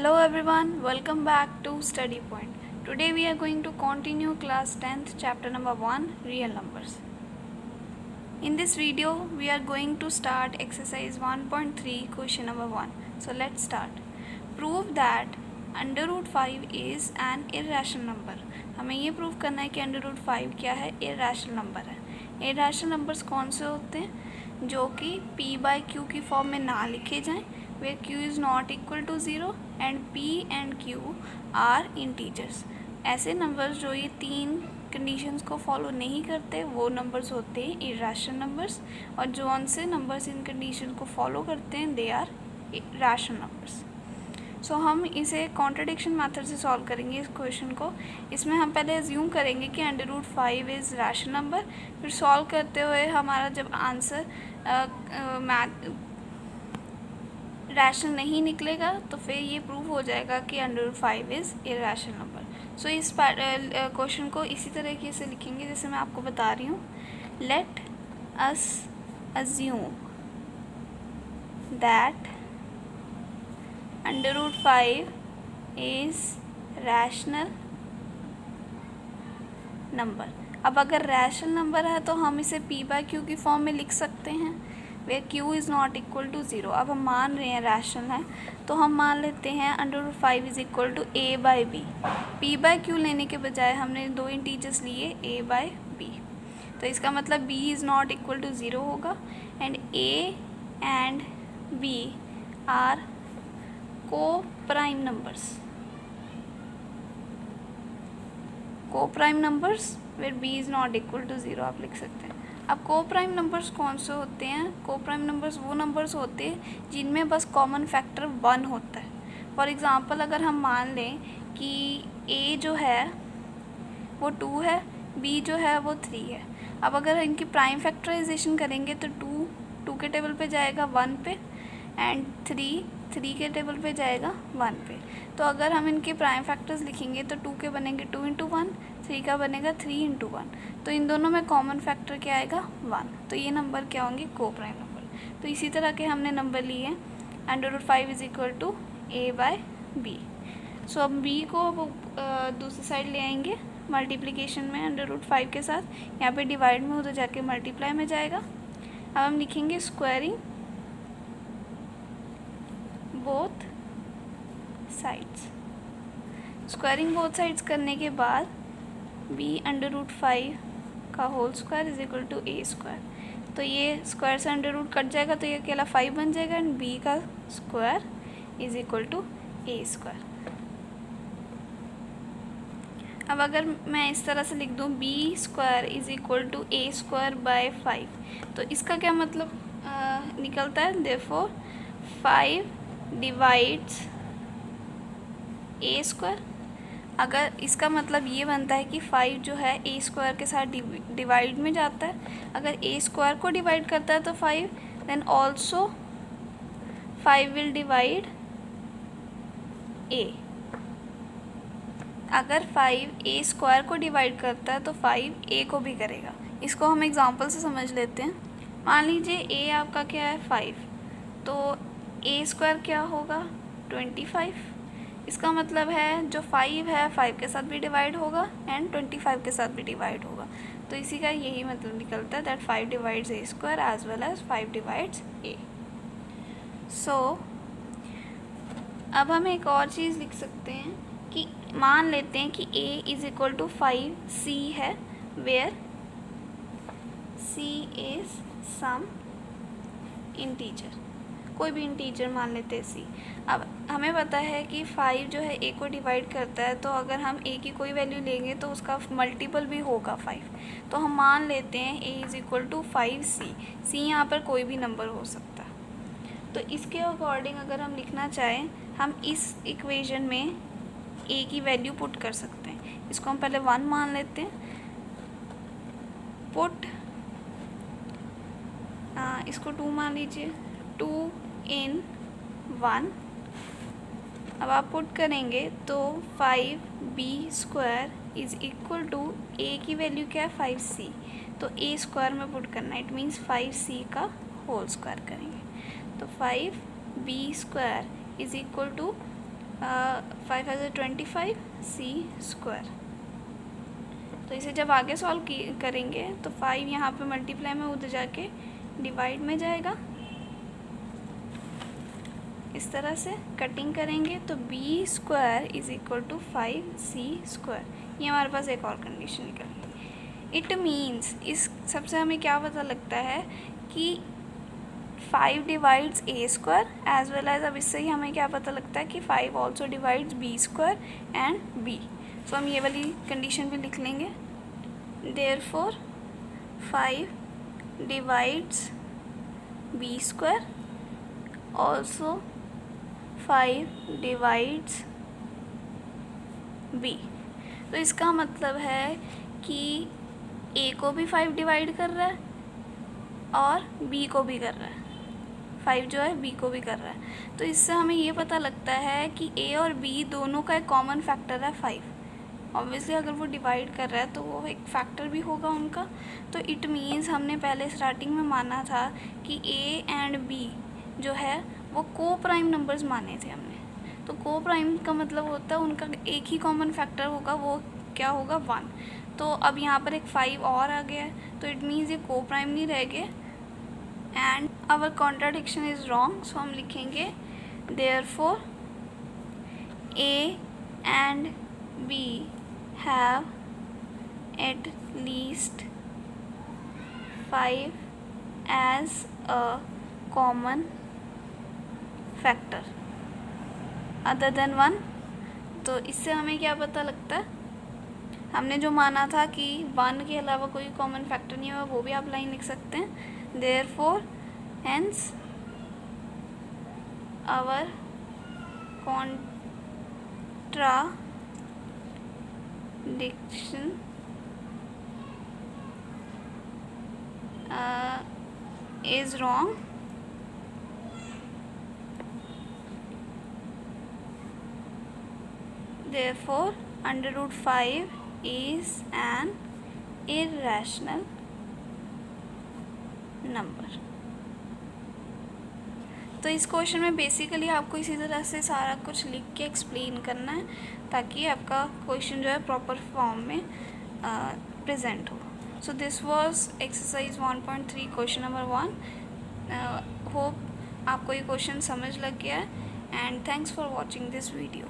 Hello everyone, welcome back to Study Point. Today we are going to continue class 10th chapter number 1 real numbers. In this video we are going to start exercise 1.3 question number 1. So let's start. Prove that under root 5 is an irrational number. हमें ये prove करना है कि under root 5 क्या है, irrational number है. irrational numbers कौन से होते हैं जो कि p/q की फॉर्म में ना लिखे जाएं, where q is not equal to 0 and p and q are integers. ऐसे नंबर्स जो ये तीन कंडीशंस को फॉलो नहीं करते वो नंबर्स होते हैं irrational नंबर्स, और जो से नंबर्स इन कंडीशन को फॉलो करते हैं दे आर rational नंबर्स. सो हम इसे कॉन्ट्रडिक्शन मेथड से सॉल्व करेंगे इस क्वेश्चन को. इसमें हम पहले एज्यूम करेंगे कि under root 5 is rational number. फिर सॉल्व करते हुए हमारा जब आंसर रैशनल नहीं निकलेगा तो फिर ये प्रूव हो जाएगा कि under root 5 is irrational number. So इस क्वेश्चन को इसी तरीके से लिखेंगे जैसे मैं आपको बता रही हूँ. Let us assume that under root 5 is rational number. अब अगर रैशनल नंबर है तो हम इसे p/q की फॉर्म में लिख सकते हैं where q is not equal to 0. अब हम मान रहे हैं रैशनल है तो हम मान लेते हैं under root 5 is equal to a/b. p/q लेने के बजाय हमने दो इंटीजर्स लिए a/b, तो इसका मतलब b is not equal to 0 होगा. And a and b are coprime numbers where b is not equal to 0 आप लिख सकते हैं. अब को-प्राइम नंबर्स कौन से होते हैं? को-प्राइम नंबर्स वो नंबर्स होते हैं जिनमें बस कॉमन फैक्टर 1 होता है. फॉर एग्ज़ाम्पल अगर हम मान लें कि a जो है वो 2 है, b जो है वो 3 है. अब अगर इनकी प्राइम फैक्टराइजेशन करेंगे तो 2 के टेबल पे जाएगा 1 पे, एंड 3 के टेबल पे जाएगा 1 पे. तो अगर हम इनके प्राइम फैक्टर्स लिखेंगे तो 2 के बनेंगे 2 इंटू 1, 3 का बनेगा 3 इंटू 1. तो इन दोनों में कॉमन फैक्टर क्या आएगा? 1. तो ये नंबर क्या होंगे? को प्राइम नंबर. तो इसी तरह के हमने नंबर लिए हैं. Under root 5 is equal to a/b. So अब b को दूसरी साइड ले आएंगे मल्टीप्लिकेशन में अंडर रूट 5 के साथ. यहाँ पे डिवाइड में उधर जाके मल्टीप्लाई में जाएगा. अब हम लिखेंगे squaring both sides. Squaring both sides करने के बाद b अंडर रूट 5 का whole square is equal to a square. तो ये स्क्वायर से अंडर रूट कट जाएगा तो ये अकेला 5 बन जाएगा, एंड b का square is equal to a square. अब अगर मैं इस तरह से लिख दूँ b square is equal to a square by 5, तो इसका क्या मतलब निकलता है? Therefore 5 divides a square. अगर इसका मतलब ये बनता है कि 5 जो है a स्क्वायर के साथ डिवाइड में जाता है. अगर a स्क्वायर को डिवाइड करता है तो 5, then also 5 will divide a. अगर 5 a स्क्वायर को डिवाइड करता है तो 5 a को भी करेगा. इसको हम एग्जांपल से समझ लेते हैं. मान लीजिए a आपका क्या है? 5. तो a स्क्वायर क्या होगा? 25. इसका मतलब है जो 5 है 5 के साथ भी डिवाइड होगा एंड 25 के साथ भी डिवाइड होगा. तो इसी का यही मतलब निकलता है that 5 divides a square as well as 5 divides a. So अब हम एक और चीज़ लिख सकते हैं कि मान लेते हैं कि a is equal to 5c है, where c is some integer. कोई भी इंटीजर मान लेते हैं c. अब हमें पता है कि 5 जो है a को डिवाइड करता है, तो अगर हम a की कोई वैल्यू लेंगे तो उसका मल्टीपल भी होगा 5. तो हम मान लेते हैं a is equal to 5c. c यहाँ पर कोई भी नंबर हो सकता है. तो इसके अकॉर्डिंग अगर हम लिखना चाहें हम इस इक्वेशन में a की वैल्यू पुट कर सकते हैं. इसको हम पहले 1 मान लेते हैं. पुट इसको 2 मान लीजिए. 2 इन 1. अब आप पुट करेंगे तो 5b square is equal to a की वैल्यू क्या है? 5c. तो a स्क्वायर में पुट करना है. इट मीन्स 5c का होल स्क्वायर करेंगे. तो 5b square is equal to 5 है 25 c स्क्वायर। तो इसे जब आगे सॉल्व करेंगे तो 5 यहाँ पे मल्टीप्लाई में उधर जाके डिवाइड में जाएगा। इस तरह से कटिंग करेंगे तो b square is equal to 5c square. ये हमारे पास एक और कंडीशन निकलती। इट मीन्स इस सबसे हमें क्या पता लगता है कि 5 divides a square as well as, अब इससे ही हमें क्या पता लगता है कि 5 also divides b square and b। सो हम ये वाली कंडीशन भी लिख लेंगे। Therefore 5 divides b square also 5 divides b। तो इसका मतलब है कि a को भी 5 डिवाइड कर रहा है और b को भी कर रहा है। 5 जो है b को भी कर रहा है। तो इससे हमें ये पता लगता है कि a और b दोनों का एक कॉमन फैक्टर है 5। ऑब्वियसली अगर वो डिवाइड कर रहा है तो वो एक फैक्टर भी होगा उनका। तो इट मीन्स हमने पहले स्टार्टिंग में माना था कि a एंड b जो है वो को प्राइम नंबर्स माने थे हमने। तो को प्राइम का मतलब होता है उनका एक ही कॉमन फैक्टर होगा, वो क्या होगा 1। तो अब यहाँ पर एक 5 और आ गया है, तो इट मीन्स ये को प्राइम नहीं रह गए and our contradiction is wrong. So हम लिखेंगे therefore a and b have at least 5 as a common factor other than 1। तो इससे हमें क्या पता लगता है, हमने जो माना था कि 1 के अलावा कोई कॉमन फैक्टर नहीं होगा, वो भी आप लाइन लिख सकते हैं। Therefore hence our contradiction is wrong. Therefore, under root 5 is an irrational number। तो इस क्वेश्चन में बेसिकली आपको इसी तरह से सारा कुछ लिख के एक्सप्लेन करना है ताकि आपका क्वेश्चन जो है प्रॉपर फॉर्म में प्रेजेंट हो। So this was exercise 1.3 question number 1। Hope आपको ये क्वेश्चन समझ लग गया है and thanks for watching this video.